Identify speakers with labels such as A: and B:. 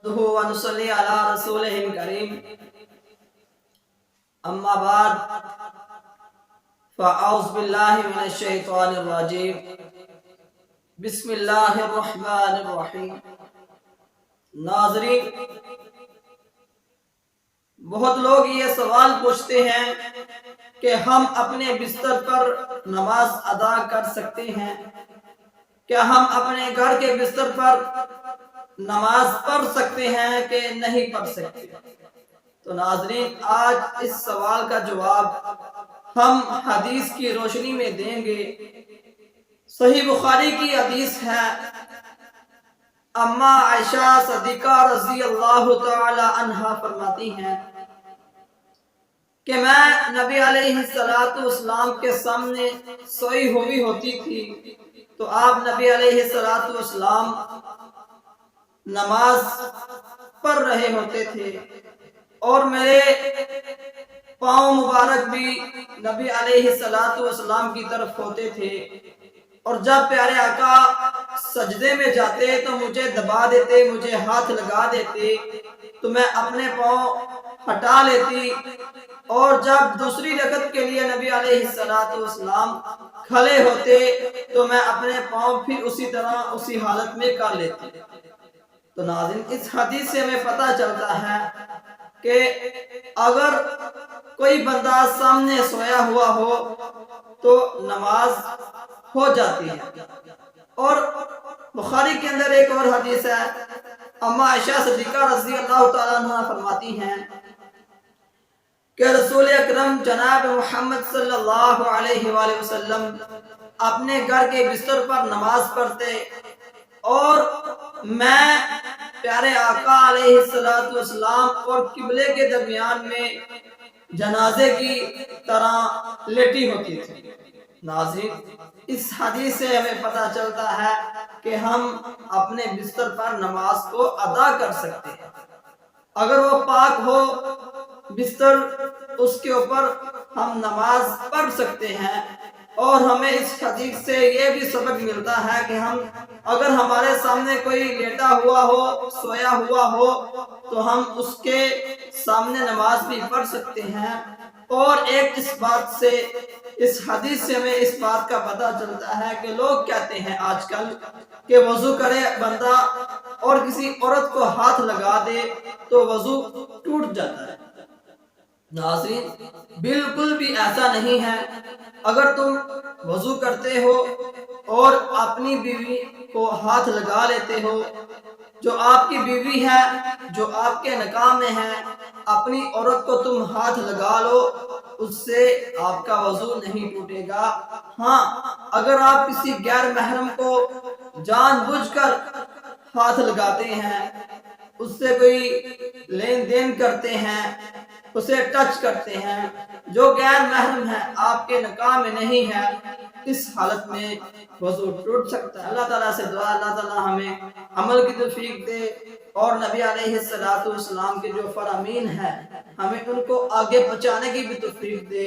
A: ونصلي على رسوله الكريم أما بعد فأعوذ بالله من الشيطان الرجيم بسم اللہ الرحمن الرحیم۔ ناظرین، بہت لوگ یہ سوال پوچھتے ہیں کہ ہم اپنے بستر پر نماز ادا کر سکتے ہیں؟ کیا ہم اپنے گھر کے بستر پر نماز پڑھ سکتے ہیں کہ نہیں پڑھ سکتے؟ تو ناظرین، آج اس سوال کا جواب ہم حدیث کی روشنی میں دیں گے۔ صحیح بخاری کی حدیث ہے، اما عائشہ صدیقہ رضی اللہ تعالی عنہا فرماتی ہیں کہ میں نبی علیہ السلام کے سامنے سوئی ہوئی ہوتی تھی تو آپ نبی علیہ السلام نماز پڑھ رہے ہوتے تھے اور میرے پاؤں مبارک بھی نبی علیہ السلام کی طرف ہوتے تھے، اور جب پیارے آقا سجدے میں جاتے تو مجھے دبا دیتے، مجھے ہاتھ لگا دیتے تو میں اپنے پاؤں ہٹا لیتی، اور جب دوسری رکعت کے لیے نبی علیہ السلام کھڑے ہوتے تو میں اپنے پاؤں پھر اسی طرح اسی حالت میں کر لیتی۔ تو ناظرین، اس حدیث سے ہمیں پتہ چلتا ہے کہ اگر کوئی بندہ سامنے سویا ہوا ہو تو نماز ہو جاتی ہے۔ اور بخاری کے اندر ایک اور حدیث ہے، اما عائشہ صدیقہ رضی اللہ تعالیٰ عنہ فرماتی ہیں کہ رسول اکرم جناب محمد صلی اللہ علیہ وآلہ وسلم اپنے گھر کے بستر پر نماز پڑھتے اور میں پیارے آقا علیہ السلام اور قبلے کے درمیان میں جنازے کی طرح لیٹی ہوتی تھی۔ ناظرین، اس حدیث سے ہمیں پتہ چلتا ہے کہ ہم اپنے بستر پر نماز کو ادا کر سکتے ہیں۔ اگر وہ پاک ہو بستر، اس کے اوپر ہم نماز پڑھ سکتے ہیں۔ اور ہمیں اس حدیث سے یہ بھی سبق ملتا ہے کہ ہم اگر ہمارے سامنے کوئی لیٹا ہوا ہو، سویا ہوا ہو، تو ہم اس کے سامنے نماز بھی پڑھ سکتے ہیں۔ اور ایک اس حدیث سے ہمیں اس بات کا پتہ چلتا ہے کہ لوگ کہتے ہیں آج کل کہ وضو کرے بندہ اور کسی عورت کو ہاتھ لگا دے تو وضو ٹوٹ جاتا ہے۔ ناظرین، بالکل بھی ایسا نہیں ہے۔ اگر تم وضو کرتے ہو اور اپنی بیوی کو ہاتھ لگا لیتے ہو، جو آپ کی بیوی ہے، جو آپ کے نکاح میں ہے، اپنی عورت کو تم ہاتھ لگا لو، اس سے آپ کا وضو نہیں ٹوٹے گا۔ ہاں، اگر آپ کسی غیر محرم کو جان بوجھ کر ہاتھ لگاتے ہیں، اس سے کوئی لین دین کرتے ہیں، اسے ٹچ کرتے ہیں، جو غیر محرم ہے، آپ کے نکاح میں نہیں ہے، اس حالت میں وضو ٹوٹ سکتا ہے۔ اللہ تعالیٰ سے دعا، اللہ تعالیٰ ہمیں عمل کی توفیق دے اور نبی علیہ السلام کے جو فرامین ہیں ہمیں ان کو آگے پہنچانے کی بھی توفیق دے۔